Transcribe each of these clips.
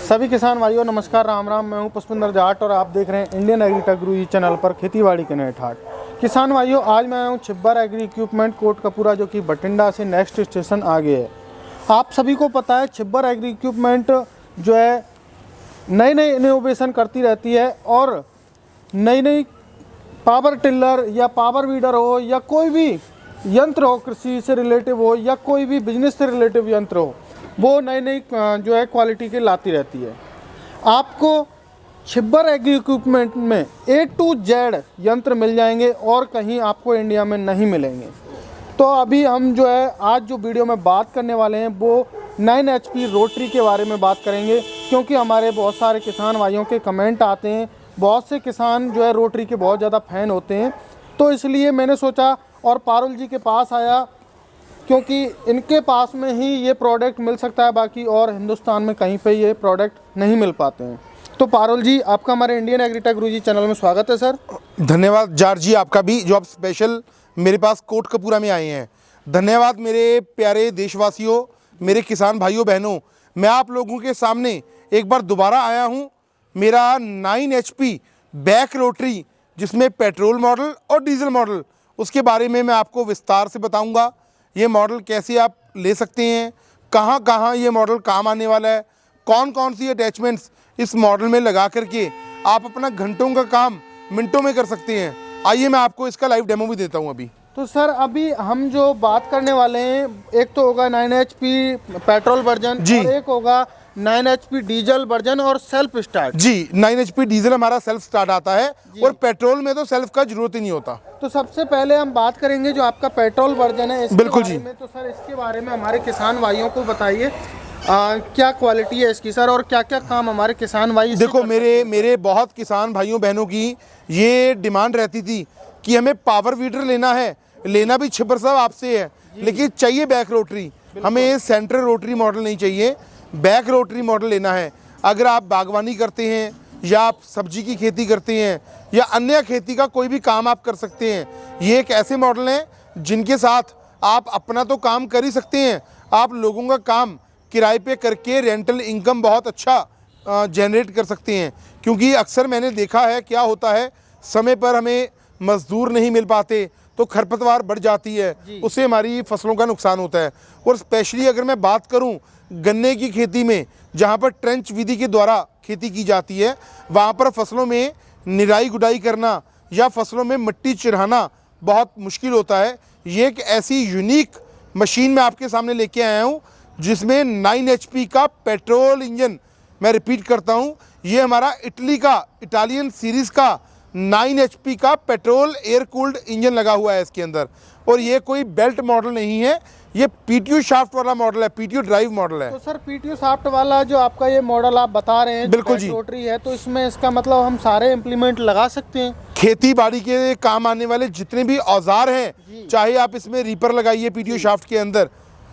सभी किसान भाइयों नमस्कार, राम राम। मैं हूं पुष्पिंदर जाट और आप देख रहे हैं इंडियन एग्रीटेक गुरु जी चैनल पर खेतीबाड़ी के नए ठाट। किसान भाइयों, आज मैं आया हूं छिब्बर एग्री इक्विपमेंट कोटकपूरा, जो कि बठिंडा से नेक्स्ट स्टेशन आगे है। आप सभी को पता है छिब्बर एग्री इक्विपमेंट जो है नई नई इनोवेशन करती रहती है और नई नई पावर टिलर या पावर वीडर हो या कोई भी यंत्र हो, कृषि से रिलेटिव हो या कोई भी बिजनेस से रिलेटिव यंत्र हो, वो नई नई जो है क्वालिटी के लाती रहती है। आपको छिब्बर एग्री इक्विपमेंट में A to Z यंत्र मिल जाएंगे और कहीं आपको इंडिया में नहीं मिलेंगे। तो अभी हम जो है आज जो वीडियो में बात करने वाले हैं वो 9 HP रोटरी के बारे में बात करेंगे, क्योंकि हमारे बहुत सारे किसान भाइयों के कमेंट आते हैं। बहुत से किसान जो है रोटरी के बहुत ज़्यादा फ़ैन होते हैं, तो इसलिए मैंने सोचा और पारुल जी के पास आया, क्योंकि इनके पास में ही ये प्रोडक्ट मिल सकता है, बाकी और हिंदुस्तान में कहीं पे ये प्रोडक्ट नहीं मिल पाते हैं। तो पारुल जी, आपका हमारे इंडियन एग्रीटेक गुरु जी चैनल में स्वागत है सर। धन्यवाद जाट जी, आपका भी, जो आप स्पेशल मेरे पास कोटकपूरा में आए हैं। धन्यवाद मेरे प्यारे देशवासियों, मेरे किसान भाइयों बहनों। मैं आप लोगों के सामने एक बार दोबारा आया हूँ। मेरा 9 HP बैक रोटरी, जिसमें पेट्रोल मॉडल और डीजल मॉडल, उसके बारे में मैं आपको विस्तार से बताऊंगा। ये मॉडल कैसे आप ले सकते हैं, कहाँ कहाँ ये मॉडल काम आने वाला है, कौन कौन सी अटैचमेंट्स इस मॉडल में लगा करके आप अपना घंटों का काम मिनटों में कर सकते हैं। आइए मैं आपको इसका लाइव डेमो भी देता हूँ अभी। तो सर, अभी हम जो बात करने वाले हैं, एक तो होगा 9 HP पेट्रोल वर्जन और एक होगा 9 HP डीजल वर्जन और सेल्फ स्टार्ट। जी, 9 HP डीजल हमारा सेल्फ स्टार्ट आता है और पेट्रोल में तो सेल्फ का जरूरत ही नहीं होता। तो सबसे पहले हम बात करेंगे जो आपका पेट्रोल वर्जन है, इसके बिल्कुल बारे जी। में। तो सर, इसके बारे में हमारे किसान भाइयों को बताइए, क्या क्वालिटी है इसकी सर, और क्या क्या काम हमारे किसान भाई। देखो, मेरे बहुत किसान भाइयों बहनों की ये डिमांड रहती थी कि हमें पावर वीडर लेना है, लेना भी छिब्बर साहब आपसे है, लेकिन चाहिए बैक रोटरी। हमें सेंट्रल रोटरी मॉडल नहीं चाहिए, बैक रोटरी मॉडल लेना है। अगर आप बागवानी करते हैं या आप सब्जी की खेती करते हैं या अन्य खेती का कोई भी काम आप कर सकते हैं, ये एक ऐसे मॉडल हैं जिनके साथ आप अपना तो काम कर ही सकते हैं, आप लोगों का काम किराए पे करके रेंटल इनकम बहुत अच्छा जनरेट कर सकते हैं। क्योंकि अक्सर मैंने देखा है क्या होता है, समय पर हमें मजदूर नहीं मिल पाते तो खरपतवार बढ़ जाती है, उससे हमारी फसलों का नुकसान होता है। और स्पेशली अगर मैं बात करूं गन्ने की खेती में, जहां पर ट्रेंच विधि के द्वारा खेती की जाती है, वहां पर फसलों में निराई गुडाई करना या फसलों में मिट्टी चिढ़ाना बहुत मुश्किल होता है। ये एक ऐसी यूनिक मशीन मैं आपके सामने लेके आया हूँ जिसमें 9 HP का पेट्रोल इंजन, मैं रिपीट करता हूँ, ये हमारा इटालियन सीरीज़ का 9 HP का पेट्रोल एयर कूल्ड इंजन लगा हुआ है इसके अंदर। और ये कोई बेल्ट मॉडल नहीं है, ये PTO शाफ्ट वाला मॉडल है, PTO ड्राइव मॉडल है। तो सर, PTO शाफ्ट वाला जो आपका ये मॉडल आप बता रहे हैं, बिल्कुल जी, रोटरी है, तो इसमें इसका मतलब हम सारे इम्प्लीमेंट लगा सकते हैं। खेती बाड़ी के काम आने वाले जितने भी औजार हैं, चाहे आप इसमें रीपर लगाइए PTO शाफ्ट के अंदर,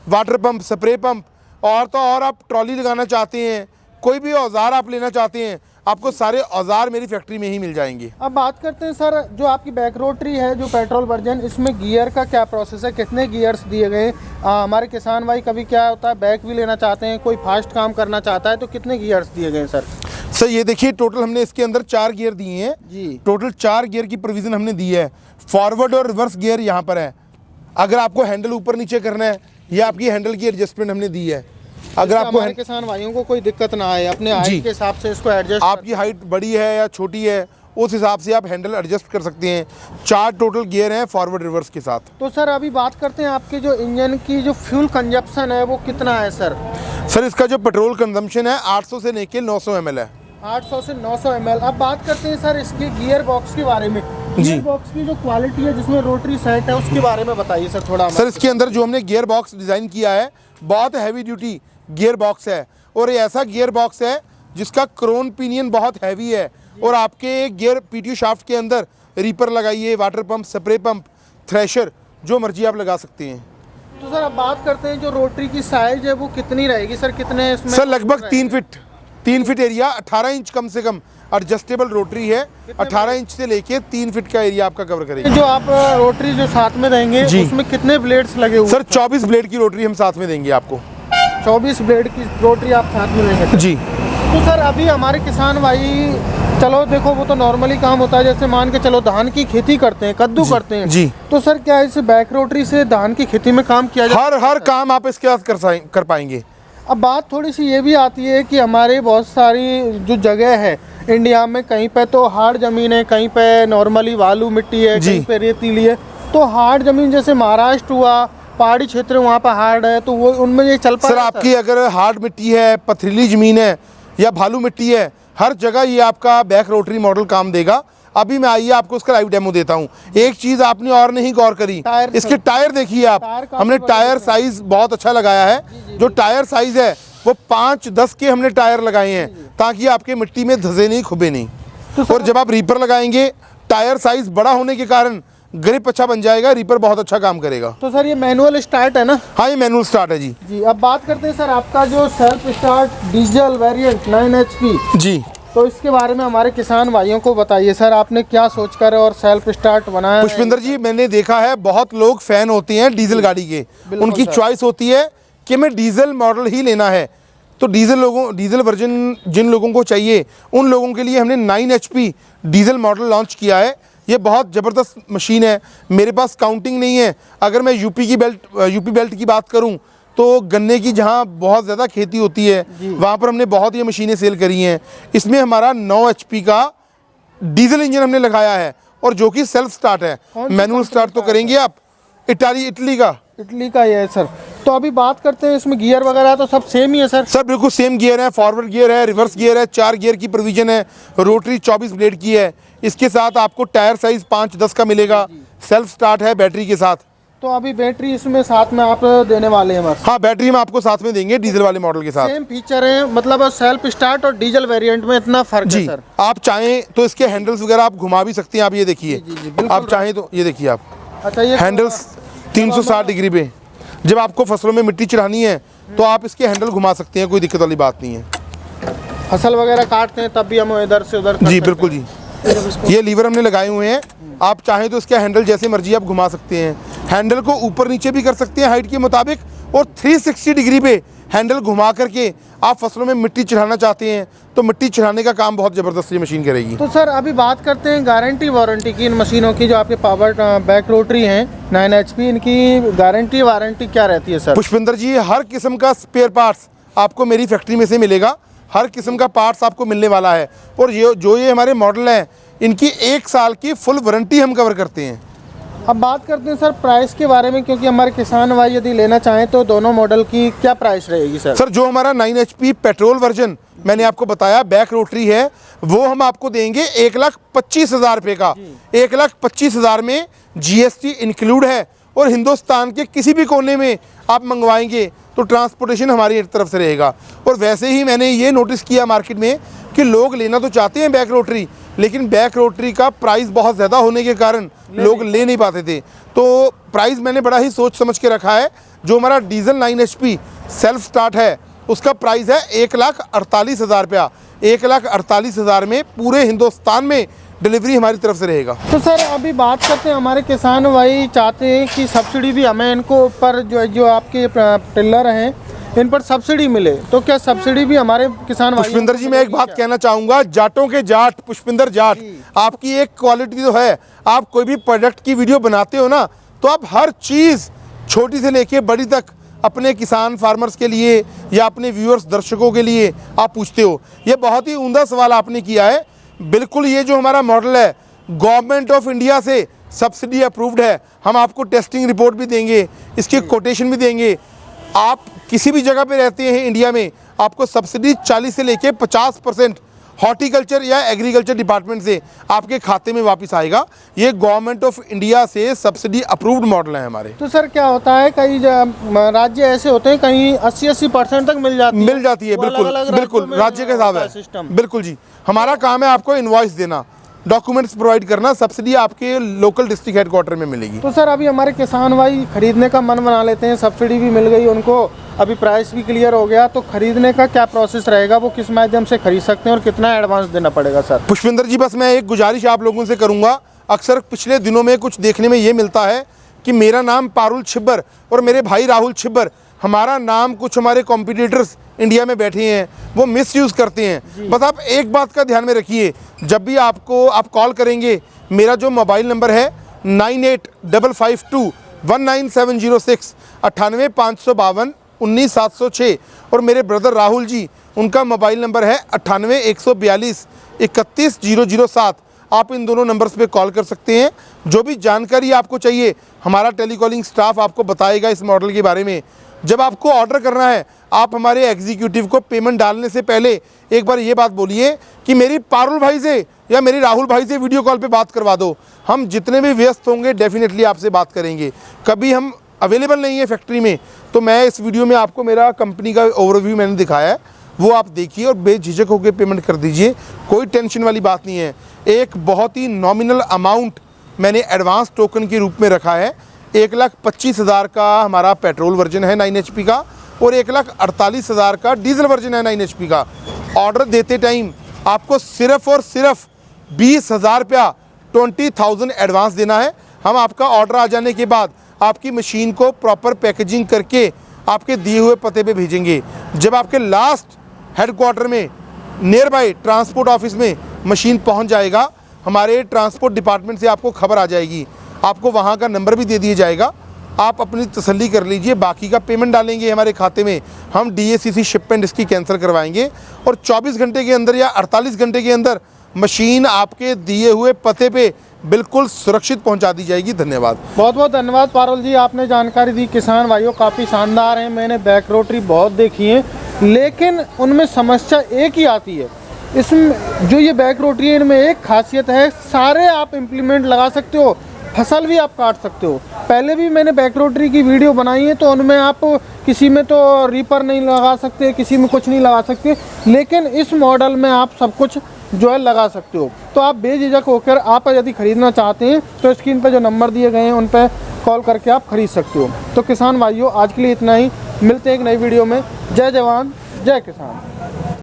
वाटर पंप, स्प्रे पंप, और तो और आप ट्रॉली लगाना चाहते हैं, कोई भी औजार आप लेना चाहते हैं, आपको सारे औजार मेरी फैक्ट्री में ही मिल जाएंगे। अब बात करते हैं सर, जो आपकी बैक रोटरी है जो पेट्रोल वर्जन, इसमें गियर का क्या प्रोसेस है, कितने गियर्स दिए गए? हमारे किसान भाई कभी क्या होता है, बैक भी लेना चाहते हैं, कोई फास्ट काम करना चाहता है, तो कितने गियर्स दिए गए सर? सर ये देखिए, टोटल हमने इसके अंदर 4 गियर दिए हैं जी। टोटल 4 गियर की प्रोविज़न हमने दी है। फॉरवर्ड और रिवर्स गियर यहाँ पर है। अगर आपको हैंडल ऊपर नीचे करना है, या आपकी हैंडल की एडजस्टमेंट हमने दी है। अगर आपको हमारे किसान भाइयों को कोई दिक्कत ना आए, अपने हाइट के हिसाब से इसको एडजस्ट, आपकी हाइट बड़ी है या छोटी है, उस हिसाब से आप हैंडल एडजस्ट कर सकते हैं। 4 टोटल गियर हैं फॉरवर्ड रिवर्स के साथ। तो सर, अभी बात करते हैं आपके जो इंजन की जो फ्यूल कंजप्शन है वो कितना है सर? सर, इसका जो पेट्रोल कंजम्पशन है 800 से लेके 900 ml है। 800 से 900 ml। अब बात करते हैं सर इसके गियर बॉक्स के बारे में। गियर बॉक्स की जो क्वालिटी है जिसमें रोटरी सेट है, उसके बारे में बताइए सर थोड़ा। सर, इसके अंदर जो हमने गियर बॉक्स डिज़ाइन किया है, बहुत हैवी ड्यूटी गियर बॉक्स है, और ये ऐसा गियर बॉक्स है जिसका क्रोन पिनियन बहुत हैवी है। और आपके गियर PTO शाफ्ट के अंदर रीपर लगाइए, water pump, spray pump, thresher, जो मर्जी आप लगा सकते हैं। तो सर, अब बात करते हैं जो रोटरी की साइज है वो कितनी रहेगी सर, कितने इसमें? सर, लगभग 3 फीट एरिया, 18 इंच कम से कम एडजस्टेबल रोटरी है। 18 इंच से लेके 3 फीट का एरिया आपका कवर करेगी। जो आप रोटरी जो साथ में देंगे उसमें कितने ब्लेड्स लगे हुए? सर, 24 ब्लेड की रोटरी हम साथ में देंगे आपको। 24 ब्लेड की रोटरी आप साथ में देंगे जी। तो सर अभी हमारे किसान भाई, चलो देखो वो तो नॉर्मली काम होता है, जैसे मान के चलो धान की खेती करते हैं, कद्दू करते हैं जी। तो सर क्या इस बैक रोटरी से धान की खेती में काम किया जाए? हर काम आप इसके साथ कर पाएंगे। अब बात थोड़ी सी ये भी आती है कि हमारे बहुत सारी जो जगह है इंडिया में, कहीं पे तो हार्ड ज़मीन है, कहीं पे नॉर्मली बालू मिट्टी है, कहीं पे रेतीली है। तो हार्ड ज़मीन जैसे महाराष्ट्र हुआ, पहाड़ी क्षेत्र वहाँ पर हार्ड है, तो वो उनमें ये चल पाएगा? सर आपकी अगर हार्ड मिट्टी है, पथरीली ज़मीन है या भालू मिट्टी है, हर जगह ये आपका बैक रोटरी मॉडल काम देगा। अभी मैं आइए आपको इसका लाइव डेमो देता हूँ। एक चीज़ आपने और नहीं गौर करी, इसके टायर देखिए आप। हमने टायर साइज बहुत अच्छा लगाया है। जो टायर साइज है वो 5-10 के हमने टायर लगाए हैं ताकि आपके मिट्टी में धसे नहीं, खुबे नहीं। और जब आप रीपर लगाएंगे, टायर साइज बड़ा होने के कारण ग्रिप अच्छा बन जाएगा, रीपर बहुत अच्छा काम करेगा। तो सर ये मैनुअल स्टार्ट है ना? हाँ, ये मैनुअल स्टार्ट है जी। जी, अब बात करते हैं सर आपका जो self start diesel variant 9 HP जी, तो इसके बारे में हमारे किसान भाइयों को बताइए सर, आपने क्या सोचकर और सेल्फ स्टार्ट बनाया है? पुष्पिंदर जी, मैंने देखा है बहुत लोग फैन होते हैं डीजल गाड़ी के, उनकी चॉइस होती है कि मैं डीजल मॉडल ही लेना है। तो डीजल वर्जन जिन लोगों को चाहिए उन लोगों के लिए हमने 9 HP डीजल मॉडल लॉन्च किया है। ये बहुत ज़बरदस्त मशीन है। मेरे पास काउंटिंग नहीं है। अगर मैं यूपी बेल्ट की बात करूं तो गन्ने की जहां बहुत ज़्यादा खेती होती है वहां पर हमने बहुत ये मशीनें सेल करी हैं। इसमें हमारा 9 HP का डीजल इंजन हमने लगाया है और जो कि सेल्फ स्टार्ट है। मैनुअल स्टार्ट तो करेंगे आप। इटली का ये है सर। तो अभी बात करते हैं इसमें गियर वगैरह तो सब सेम ही है सर? सर बिल्कुल सेम गियर है। फॉरवर्ड गियर है, रिवर्स गियर है, 4 गियर की प्रोविजन है। रोटरी 24 ब्लेड की है। इसके साथ आपको टायर साइज 5-10 का मिलेगा। सेल्फ स्टार्ट है बैटरी के साथ। तो अभी बैटरी इसमें साथ में आप देने वाले हैं बस? हाँ, बैटरी हम आपको साथ में देंगे डीजल वाले मॉडल के साथ। सेम फीचर है, मतलब सेल्फ स्टार्ट और डीजल वेरिएंट में इतना फर्क है सर? आप चाहें तो इसके हैंडल्स वगैरह आप घुमा भी सकते हैं। आप ये देखिए, आप चाहें तो ये देखिए आप। अच्छा, ये हैंडल्स 360 डिग्री पे। जब आपको फसलों में मिट्टी चढ़ानी है तो आप इसके हैंडल घुमा सकते हैं, कोई दिक्कत वाली बात नहीं है। फसल वगैरह काटते हैं तब भी हम इधर से उधर जी बिल्कुल जी। ये लीवर हमने लगाए हुए हैं। आप चाहें तो इसका हैंडल जैसे मर्जी आप घुमा सकते हैं। हैंडल को ऊपर नीचे भी कर सकते हैं हाइट के मुताबिक, और 360 डिग्री पे हैंडल घुमा करके आप फसलों में मिट्टी चढ़ाना चाहते हैं तो मिट्टी चढ़ाने का काम बहुत ज़बरदस्त ये मशीन करेगी। तो सर अभी बात करते हैं गारंटी वारंटी की इन मशीनों की, जो आपके पावर बैक रोटरी हैं 9 HP, इनकी गारंटी वारंटी क्या रहती है सर? पुष्पिंदर जी, हर किस्म का स्पेयर पार्ट्स आपको मेरी फैक्ट्री में से मिलेगा। हर किस्म का पार्ट्स आपको मिलने वाला है। और ये हमारे मॉडल हैं, इनकी 1 साल की फुल वारंटी हम कवर करते हैं। अब बात करते हैं सर प्राइस के बारे में, क्योंकि हमारे किसान भाई यदि लेना चाहें तो दोनों मॉडल की क्या प्राइस रहेगी सर? सर जो हमारा 9 HP पेट्रोल वर्जन मैंने आपको बताया बैक रोटरी है, वो हम आपको देंगे 1,25,000 रुपये का। 1,25,000 में GST इंक्लूड है। और हिंदुस्तान के किसी भी कोने में आप मंगवाएंगे तो ट्रांसपोर्टेशन हमारी तरफ से रहेगा। और वैसे ही मैंने ये नोटिस किया मार्केट में कि लोग लेना तो चाहते हैं बैक रोटरी, लेकिन बैक रोटरी का प्राइस बहुत ज़्यादा होने के कारण लोग ले नहीं पाते थे। तो प्राइस मैंने बड़ा ही सोच समझ के रखा है। जो हमारा डीजल 9 HP सेल्फ स्टार्ट है उसका प्राइस है 1,48,000 रुपया। 1,48,000 में पूरे हिंदुस्तान में डिलीवरी हमारी तरफ से रहेगा। तो सर अभी बात करते हैं, हमारे किसान भाई चाहते हैं कि सब्सिडी भी हमें इनको ऊपर जो आपके टिल्लर हैं इन पर सब्सिडी मिले, तो क्या सब्सिडी भी हमारे किसान भाई? पुष्पिंदर जी, मैं एक बात कहना चाहूँगा, जाटों के जाट पुष्पिंदर जाट, आपकी एक क्वालिटी तो है। आप कोई भी प्रोडक्ट की वीडियो बनाते हो ना, तो आप हर चीज़ छोटी से लेके बड़ी तक अपने किसान फार्मर्स के लिए या अपने व्यूअर्स दर्शकों के लिए आप पूछते हो। ये बहुत ही उम्दा सवाल आपने किया है। बिल्कुल, ये जो हमारा मॉडल है गवर्नमेंट ऑफ इंडिया से सब्सिडी अप्रूव्ड है। हम आपको टेस्टिंग रिपोर्ट भी देंगे, इसके कोटेशन भी देंगे। आप किसी भी जगह पे रहते हैं इंडिया में, आपको सब्सिडी 40 से लेके 50% हॉर्टिकल्चर या एग्रीकल्चर डिपार्टमेंट से आपके खाते में वापस आएगा। ये गवर्नमेंट ऑफ इंडिया से सब्सिडी अप्रूव्ड मॉडल है हमारे। तो सर क्या होता है, कई राज्य ऐसे होते हैं कहीं 80% तक मिल जाती है। बिल्कुल राज्य के हिसाब है। बिल्कुल जी, हमारा काम है आपको इनवॉइस देना, डॉक्यूमेंट्स प्रोवाइड करना। सब्सिडी आपके लोकल डिस्ट्रिक्ट हेडक्वार्टर में मिलेगी। तो सर अभी हमारे किसान भाई खरीदने का मन बना लेते हैं, सब्सिडी भी मिल गई उनको, अभी प्राइस भी क्लियर हो गया, तो खरीदने का क्या प्रोसेस रहेगा, वो किस माध्यम से खरीद सकते हैं और कितना एडवांस देना पड़ेगा सर? पुष्पिंदर जी, बस मैं एक गुजारिश आप लोगों से करूँगा। अक्सर पिछले दिनों में कुछ देखने में ये मिलता है कि मेरा नाम पारुल छिब्बर और मेरे भाई राहुल छिब्बर, हमारा नाम कुछ हमारे कॉम्पिटिटर्स इंडिया में बैठे हैं वो मिसयूज़ करते हैं। बस आप एक बात का ध्यान में रखिए, जब भी आप कॉल करेंगे, मेरा जो मोबाइल नंबर है 9855219706 985519 और मेरे ब्रदर राहुल जी, उनका मोबाइल नंबर है 9814231007। आप इन दोनों नंबर्स पे कॉल कर सकते हैं। जो भी जानकारी आपको चाहिए हमारा टेलीकॉलिंग स्टाफ आपको बताएगा इस मॉडल के बारे में। जब आपको ऑर्डर करना है, आप हमारे एग्जीक्यूटिव को पेमेंट डालने से पहले एक बार ये बात बोलिए कि मेरी पारुल भाई से या मेरी राहुल भाई से वीडियो कॉल पे बात करवा दो। हम जितने भी व्यस्त होंगे डेफिनेटली आपसे बात करेंगे। कभी हम अवेलेबल नहीं है फैक्ट्री में, तो मैं इस वीडियो में आपको मेरा कंपनी का ओवरव्यू मैंने दिखाया है, वो आप देखिए और बेझिझक होकर पेमेंट कर दीजिए। कोई टेंशन वाली बात नहीं है। एक बहुत ही नॉमिनल अमाउंट मैंने एडवांस टोकन के रूप में रखा है। 1,25,000 का हमारा पेट्रोल वर्जन है 9 HP का और 1,48,000 का डीजल वर्जन है 9 HP का। ऑर्डर देते टाइम आपको सिर्फ़ और सिर्फ 20,000 रुपया 20,000 एडवांस देना है। हम आपका ऑर्डर आ जाने के बाद आपकी मशीन को प्रॉपर पैकेजिंग करके आपके दिए हुए पते पे भेजेंगे। जब आपके लास्ट हेडक्वार्टर में नियर बाई ट्रांसपोर्ट ऑफिस में मशीन पहुंच जाएगा, हमारे ट्रांसपोर्ट डिपार्टमेंट से आपको खबर आ जाएगी, आपको वहां का नंबर भी दे दिया जाएगा। आप अपनी तसल्ली कर लीजिए, बाकी का पेमेंट डालेंगे हमारे खाते में, हम DACC शिपमेंट इसकी कैंसिल करवाएंगे और 24 घंटे के अंदर या 48 घंटे के अंदर मशीन आपके दिए हुए पते पे बिल्कुल सुरक्षित पहुंचा दी जाएगी। धन्यवाद। बहुत बहुत धन्यवाद पारुल जी, आपने जानकारी दी। किसान भाइयों काफ़ी शानदार हैं, मैंने बैक रोटरी बहुत देखी है, लेकिन उनमें समस्या एक ही आती है। इसमें जो ये बैक रोटरी है, इनमें एक खासियत है, सारे आप इम्प्लीमेंट लगा सकते हो, फसल भी आप काट सकते हो। पहले भी मैंने बैक रोटरी की वीडियो बनाई है, तो उनमें आप किसी में तो रीपर नहीं लगा सकते, किसी में कुछ नहीं लगा सकते, लेकिन इस मॉडल में आप सब कुछ जो है लगा सकते हो। तो आप बेझिझक होकर आप यदि ख़रीदना चाहते हैं तो स्क्रीन पर जो नंबर दिए गए हैं उन पर कॉल करके आप ख़रीद सकते हो। तो किसान भाइयों, आज के लिए इतना ही, मिलते हैं एक नई वीडियो में। जय जवान जय किसान।